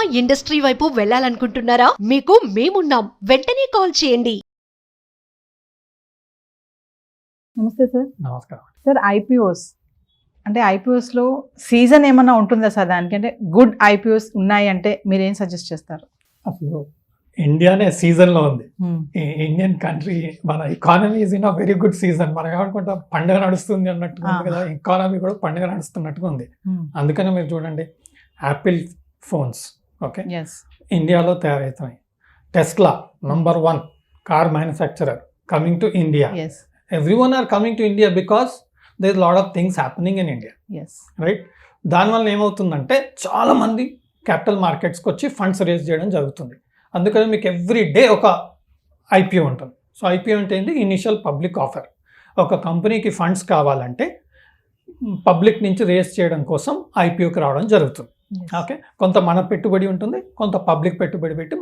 Cinema industry వైపు వెళ్ళాలనుకుంటున్నారా? మీకు మేమున్నాం. వెంటనే కాల్ చేయండి. నమస్తే సార్. నమస్కారం. సార్, ఐపీఓస్ అంటే ఐపీఓస్లో సీజన్ ఏమన్నా ఉంటుందా సార్? దానికంటే గుడ్ ఐపీఓస్ ఉన్నాయి అంటే మీరు ఏం సజెస్ట్ చేస్తారు? అసలు ఇండియానే సీజన్లో ఉంది. ఇండియన్ కంట్రీ, మన economy is in a very good season. మనం ఏమనుకుంటాం, పండుగ నడుస్తుంది అన్నట్టుగా ఉంది కదా, ఎకానమీ కూడా పండుగ నడుస్తున్నట్టుగా ఉంది. అందుకనే మీరు చూడండి, యాపిల్ ఫోన్స్ ఓకే ఇండియాలో తయారవుతున్నాయి. Tesla #1 car manufacturer coming to India. Everyone are coming to India because there is a lot of things happening in India. Right. దానివల్ల ఏమవుతుందంటే చాలా మంది క్యాపిటల్ మార్కెట్స్కి వచ్చి ఫండ్స్ రేజ్ చేయడం జరుగుతుంది. అందుకని మీకు ఎవ్రీ డే ఒక ఐపీఓ ఉంటుంది. సో ఐపీఓ అంటే ఏంటి? Initial public offer. ఒక కంపెనీకి ఫండ్స్ కావాలంటే పబ్లిక్ నుంచి రేజ్ చేయడం కోసం ఐపీఓకి రావడం జరుగుతుంది. ఓకే, కొంత మన పెట్టుబడి ఉంటుంది, కొంత పబ్లిక్ పెట్టుబడి పెట్టి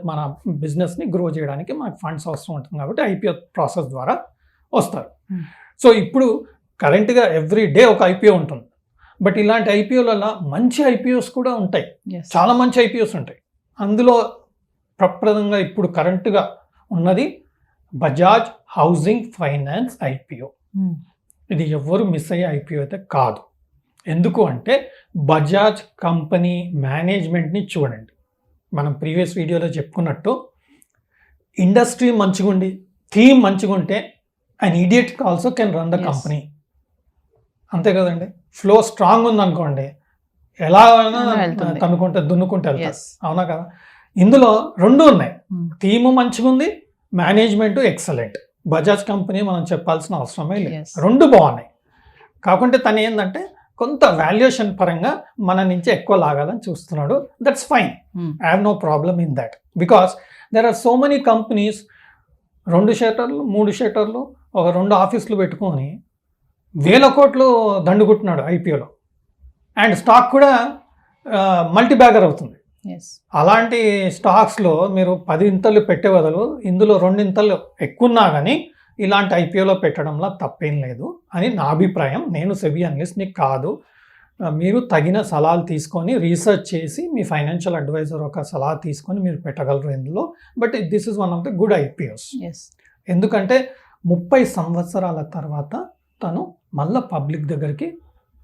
మన బిజినెస్ని గ్రో చేయడానికి మనకు ఫండ్స్ అవసరం ఉంటుంది. కాబట్టి ఐపీఓ ప్రాసెస్ ద్వారా వస్తారు. సో ఇప్పుడు కరెంట్గా ఎవ్రీ డే ఒక ఐపీఓ ఉంటుంది. బట్ ఇలాంటి ఐపీఓలలో మంచి ఐపీఓస్ కూడా ఉంటాయి, చాలా మంచి ఐపీఓస్ ఉంటాయి. అందులో ప్రప్రదంగా ఇప్పుడు కరెంట్గా ఉన్నది బజాజ్ హౌసింగ్ ఫైనాన్స్ ఐపీఓ. ఇది ఎవరు మిస్ అయ్యే ఐపీఓ అయితే కాదు. ఎందుకు అంటే బజాజ్ కంపెనీ మేనేజ్మెంట్ని చూడండి. మనం ప్రీవియస్ వీడియోలో చెప్పుకున్నట్టు, ఇండస్ట్రీ మంచిగుండి థీమ్ మంచిగుంటే an idiot also can run the company. అంతే కదండి. ఫ్లో స్ట్రాంగ్ ఉందనుకోండి, ఎలా కనుక్కుంటే దున్నుకుంటే వెళ్తారు. అవునా కదా? ఇందులో రెండు ఉన్నాయి. థీము మంచిగా ఉంది, మేనేజ్మెంట్ ఎక్సలెంట్. బజాజ్ కంపెనీ మనం చెప్పాల్సిన అవసరమే లేదు, రెండు బాగున్నాయి. కాకుంటే తను ఏంటంటే కొంత వాల్యుయేషన్ పరంగా మన నుంచి ఎక్కువ లాగాలని చూస్తున్నాడు. That's fine, I have no problem in that. Because there are so many companies 2 షేటర్లు 3 షేటర్లు ఒక 2 ఆఫీసులు పెట్టుకొని 1000 కోట్లు దండుకుంటున్నాడు ఐపీఓలో. అండ్ స్టాక్ కూడా మల్టీ బ్యాగర్ అవుతుంది. అలాంటి స్టాక్స్లో మీరు 10 ఇంతలు పెట్టే బదులు ఇందులో 2 ఇంతలు ఎక్కువన్నా కానీ ఇలాంటి ఐపీఓలో పెట్టడంలో తప్పేం లేదు అని నా అభిప్రాయం. నేను సెబీ అనలిస్ట్ని కాదు. మీరు తగిన సలహాలు తీసుకొని రీసెర్చ్ చేసి మీ ఫైనాన్షియల్ అడ్వైజర్ ఒక సలహా తీసుకొని మీరు పెట్టగలరు ఇందులో. But this is one of the good IPOs. ఎందుకంటే 30 సంవత్సరాల తర్వాత తను మళ్ళీ పబ్లిక్ దగ్గరికి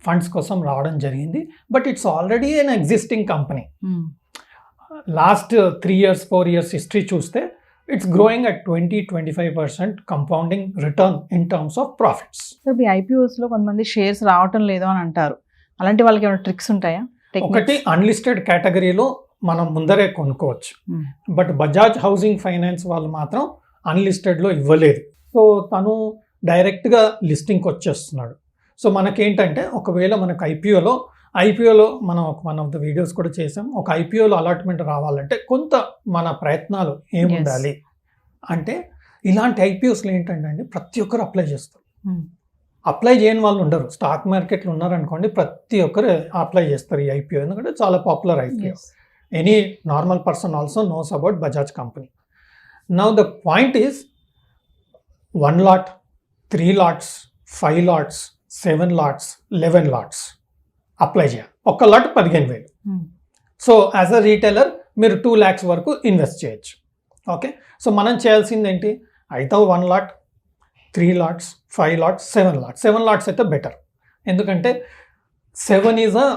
ఫండ్స్ కోసం రావడం జరిగింది. But it's already an existing company. Last 3 years 4 years history చూస్తే it's growing at 20-25% compounding return in terms of profits. ఈ ఐపీఓస్లో కొంతమంది షేర్స్ రావటం లేదు అని అంటారు. అలాంటి వాళ్ళకి ఏమైనా ట్రిక్స్ ఉంటాయా? ఒకటి, అన్లిస్టెడ్ కేటగిరీలో మనం ముందరే కొనుక్కోవచ్చు. బట్ బజాజ్ హౌసింగ్ ఫైనాన్స్ వాళ్ళు మాత్రం అన్లిస్టెడ్లో ఇవ్వలేదు. సో తను డైరెక్ట్గా లిస్టింగ్కి వచ్చేస్తున్నాడు. సో మనకేంటంటే ఒకవేళ మనకు ఐపీఓలో మనం వన్ ఆఫ్ ద వీడియోస్ కూడా చేసాం. ఒక ఐపీఓలో అలాట్మెంట్ రావాలంటే కొంత మన ప్రయత్నాలు ఏముండాలి అంటే, ఇలాంటి ఐపీఓస్లో ఏంటంటే అండి ప్రతి ఒక్కరు అప్లై చేస్తారు. అప్లై చేయని వాళ్ళు ఉండరు. స్టాక్ మార్కెట్లో ఉన్నారనుకోండి, ప్రతి ఒక్కరు అప్లై చేస్తారు ఈ ఐపీఓ. ఎందుకంటే చాలా popular IPO. Any normal person also knows about Bajaj company. Now the point is 1 lot, 3 lots, 5 lots, 7 lots, 11 lots apply చేయాలి. ఒక్క lot 15,000. So as a retailer మీరు 2 lakhs వరకు ఇన్వెస్ట్ చేయొచ్చు. ఓకే, సో మనం చేయాల్సింది ఏంటి? అయితే 1 lot, 3 lots, 5 lots, 7 lots. 7 lots అయితే బెటర్. ఎందుకంటే 7 is a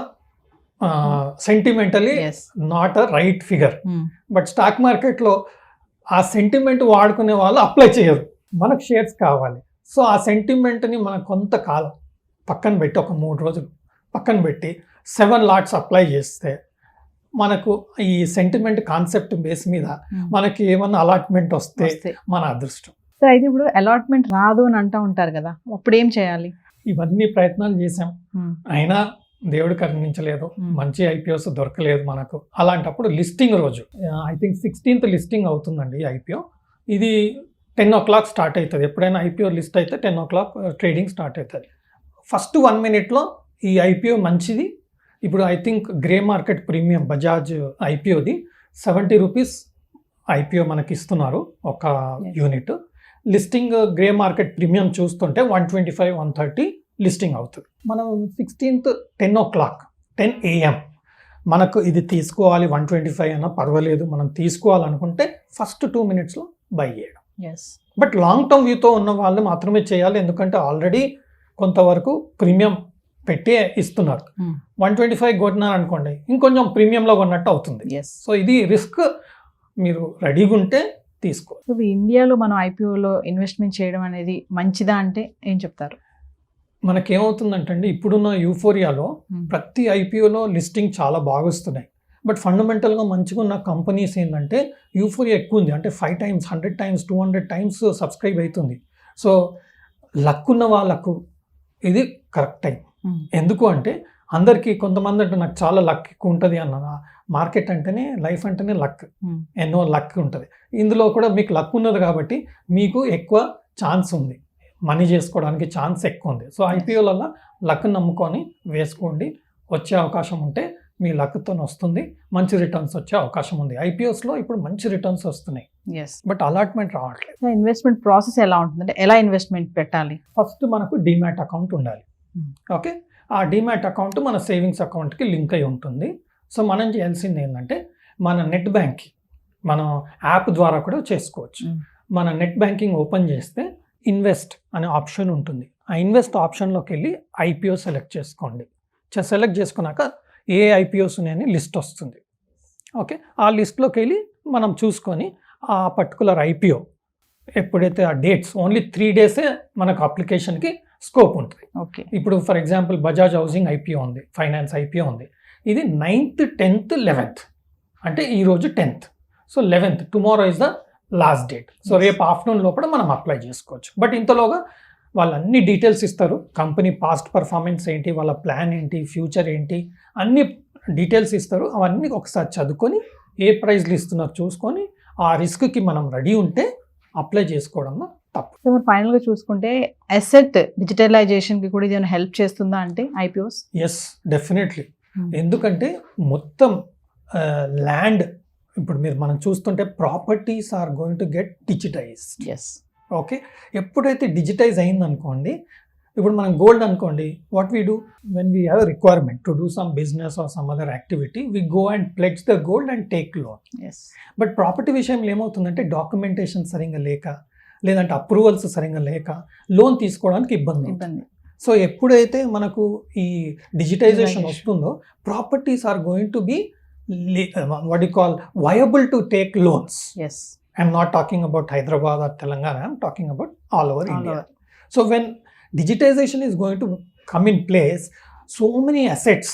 sentimentally not a right figure. But stock మార్కెట్లో ఆ సెంటిమెంట్ వాడుకునే వాళ్ళు అప్లై చేయరు. మనకు షేర్స్ కావాలి. సో ఆ సెంటిమెంట్ని మనం కొంతకాలం పక్కన పెట్టి, ఒక 3 రోజులు పక్కన పెట్టి 7 lots అప్లై చేస్తే మనకు ఈ సెంటిమెంట్ కాన్సెప్ట్ బేస్ మీద మనకి ఏమన్నా అలాట్మెంట్ వస్తే మన అదృష్టం. సో అయితే ఇప్పుడు అలాట్మెంట్ రాదు అని అంటూ ఉంటారు కదా, అప్పుడు ఏం చేయాలి? ఇవన్నీ ప్రయత్నాలు చేసాం, అయినా దేవుడు కరుణించలేదు, మంచి ఐపీఓస్ దొరకలేదు మనకు. అలాంటప్పుడు లిస్టింగ్ రోజు, ఐ థింక్ 16th లిస్టింగ్ అవుతుందండి ఈ ఐపీఓ. ఇది 10 o'clock స్టార్ట్ అవుతుంది. ఎప్పుడైనా ఐపీఓ లిస్ట్ అయితే 10 o'clock ట్రేడింగ్ స్టార్ట్ అవుతుంది. ఫస్ట్ 1 minute ఈ ఐపీఓ మంచిది. ఇప్పుడు I think grey market premium Bajaj ఐపీఓది 70 rupees ఐపీఓ మనకి ఇస్తున్నారు ఒక unit. Listing grey market premium చూస్తుంటే 125-130 లిస్టింగ్ అవుతుంది. మనం 16th 10 o'clock 10 AM మనకు ఇది తీసుకోవాలి 125 అన్నా పర్వాలేదు, మనం తీసుకోవాలనుకుంటే ఫస్ట్ 2 minutesలో బై చేయడం. ఎస్ బట్ లాంగ్ టర్మ్ వ్యూతో ఉన్న వాళ్ళు మాత్రమే చేయాలి, ఎందుకంటే ఆల్రెడీ కొంతవరకు ప్రీమియం పెట్టి ఇస్తున్నారు. 125 కొట్టినారు అనుకోండి, ఇంకొంచెం ప్రీమియంలో కొన్నట్టు అవుతుంది. ఎస్ సో ఇది రిస్క్, మీరు రెడీగా ఉంటే తీసుకో. సో ఇండియాలో మనం ఐపీఓలో ఇన్వెస్ట్మెంట్ చేయడం అనేది మంచిదా అంటే ఏం చెప్తారు? మనకేమవుతుందంటే ఇప్పుడున్న యూఫోరియాలో ప్రతి ఐపీఓలో లిస్టింగ్ చాలా బాగా వస్తున్నాయి. బట్ ఫండమెంటల్గా మంచిగా ఉన్న కంపెనీస్ ఏంటంటే యూఫోరియా ఎక్కువ ఉంది, అంటే 5 times 100 times 200 times సబ్స్క్రైబ్ అవుతుంది. సో లక్ ఉన్న వాళ్ళకు ఇది కరెక్ట్ టైం. ఎందుకు అంటే అందరికీ కొంతమంది అంటే నాకు చాలా లక్ ఎక్కువ ఉంటుంది అన్న, మార్కెట్ అంటేనే లైఫ్ అంటేనే లక్, ఎన్నో లక్ ఉంటుంది. ఇందులో కూడా మీకు లక్ ఉన్నది కాబట్టి మీకు ఎక్కువ ఛాన్స్ ఉంది, మనీ చేసుకోవడానికి ఛాన్స్ ఎక్కువ ఉంది. సో ఐపీఓలలో లక్ నమ్ముకొని వేసుకోండి, వచ్చే అవకాశం ఉంటే మీ లక్తో వస్తుంది, మంచి రిటర్న్స్ వచ్చే అవకాశం ఉంది. ఐపీఓస్లో ఇప్పుడు మంచి రిటర్న్స్ వస్తున్నాయి, ఎస్ బట్ అలాట్మెంట్ రావట్లేదు. ఇన్వెస్ట్మెంట్ ప్రాసెస్ ఎలా ఉంటుంది, అంటే ఎలా ఇన్వెస్ట్మెంట్ పెట్టాలి? ఫస్ట్ మనకు డీమ్యాట్ అకౌంట్ ఉండాలి. ఓకే, ఆ డీమ్యాట్ అకౌంట్ మన సేవింగ్స్ అకౌంట్కి లింక్ అయి ఉంటుంది. సో మనం చేయాల్సింది ఏంటంటే మన నెట్ బ్యాంకింగ్ మనం యాప్ ద్వారా కూడా చేసుకోవచ్చు. మన నెట్ బ్యాంకింగ్ ఓపెన్ చేస్తే ఇన్వెస్ట్ అనే ఆప్షన్ ఉంటుంది. ఆ ఇన్వెస్ట్ ఆప్షన్లోకి వెళ్ళి ఐపీఓ సెలెక్ట్ చేసుకోండి. సెలెక్ట్ చేసుకున్నాక ఏ ఐపీఓస్ ఉన్నాయని లిస్ట్ వస్తుంది. ఓకే, ఆ లిస్ట్లోకి వెళ్ళి మనం చూసుకొని ఆ పర్టికులర్ ఐపీఓ ఎప్పుడైతే ఆ డేట్స్ ఓన్లీ 3 days మనకు అప్లికేషన్కి స్కోప్ ఉంటుంది. ఓకే, ఇప్పుడు for example Bajaj housing IPO ఉంది, ఫైనాన్స్ ఐపీఓ ఉంది. ఇది 9th 10th 11th, అంటే ఈరోజు 10th. So 11th tomorrow is the last date. So రేపు ఆఫ్టర్నూన్ లోపల మనం అప్లై చేసుకోవచ్చు. బట్ ఇంతలోగా వాళ్ళు అన్ని డీటెయిల్స్ ఇస్తారు, కంపెనీ పాస్ట్ పర్ఫార్మెన్స్ ఏంటి, వాళ్ళ ప్లాన్ ఏంటి, ఫ్యూచర్ ఏంటి, అన్ని డీటెయిల్స్ ఇస్తారు. అవన్నీ ఒకసారి చదువుకొని ఏ ప్రైస్లు ఇస్తున్నారు చూసుకొని ఆ రిస్క్కి మనం రెడీ ఉంటే అప్లై చేసుకోవడంలో తప్పు. సో మరి ఫైనల్గా చూసుకుంటే అసెట్ డిజిటలైజేషన్కి కూడా ఇది హెల్ప్ చేస్తుందా అంటే ఐపీఓస్? Yes, definitely. ఎందుకంటే మొత్తం ల్యాండ్ ఇప్పుడు మనం చూస్తుంటే properties are going to get digitized. Yes, okay, ఎప్పుడైతే డిజిటైజ్ అయిందనుకోండి, ఇప్పుడు మనం గోల్డ్ అనుకోండి, what we do when we have requirement to do some business or some other activity, we go and pledge the gold and take loan. Yes, but property విషయంలో ఏమవుతుందంటే documentation సరిగ్గా లేక, లేదంటే అప్రూవల్స్ సరిగ్గా లేక లోన్ తీసుకోవడానికి ఇబ్బంది. సో ఎప్పుడైతే మనకు ఈ డిజిటైజేషన్ వస్తుందో properties are going to be what you call viable to take loans. Yes, I'm not talking about Hyderabad or Telangana, I'm talking about all over India. So when digitization is going to come in place, so many assets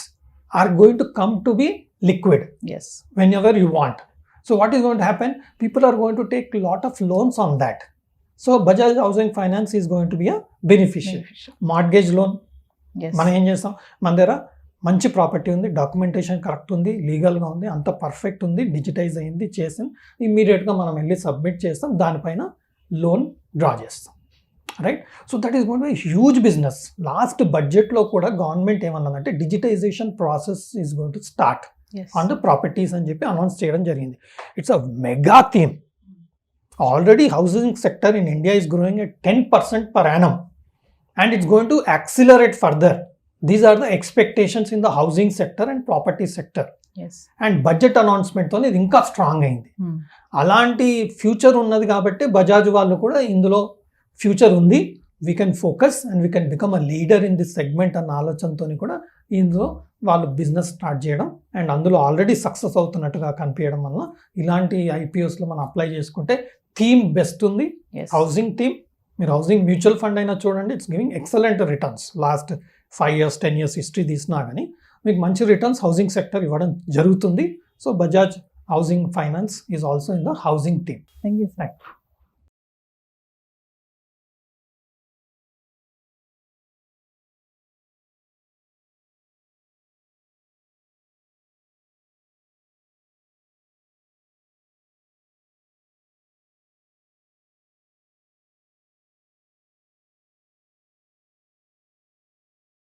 are going to come to be liquid. Yes, whenever you want. So what is going to happen? People are going to take a lot of loans on that. So Bajaj Housing Finance is going to be a beneficiary. Mortgage loan, yes, మనం ఏం చేస్తాం, మన దగ్గర మంచి property ఉంది, documentation correct ఉంది, లీగల్గా ఉంది, అంత పర్ఫెక్ట్ ఉంది, డిజిటైజ్ అయింది, చేసాం, ఇమ్మీడియట్గా మనం వెళ్ళి సబ్మిట్ చేస్తాం, దానిపైన లోన్ డ్రా చేస్తాం. Right, so that is going to be huge business. Last బడ్జెట్లో కూడా గవర్నమెంట్ ఏమన్నదంటే digitization process is going to start on the properties అని చెప్పి అనౌన్స్ చేయడం జరిగింది. It's a mega theme. Already housing sector in India is growing at 10% per annum and it's going to accelerate further. These are the expectations in the housing sector and property sector. yes, and budget అనౌన్స్మెంట్తో ఇది ఇంకా strong అయింది. అలాంటి future ఉన్నది కాబట్టి బజాజ్ వాళ్ళు కూడా ఇందులో ఫ్యూచర్ ఉంది, we can focus and we can become a leader in this segment అన్న ఆలోచనతో కూడా ఇందులో వాళ్ళు బిజినెస్ స్టార్ట్ చేయడం అండ్ అందులో ఆల్రెడీ సక్సెస్ అవుతున్నట్టుగా కనిపించడం వల్ల ఇలాంటి ఐపీఓస్లో మనం అప్లై చేసుకుంటే థీమ్ బెస్ట్ ఉంది. హౌసింగ్ థీమ్, మీరు హౌసింగ్ మ్యూచువల్ ఫండ్ అయినా చూడండి, it's giving excellent returns. Last 5 years 10 years history తీసినా కానీ మీకు మంచి రిటర్న్స్ హౌసింగ్ సెక్టర్ ఇవ్వడం జరుగుతుంది. So Bajaj housing finance is also in the housing theme. Thank you sir.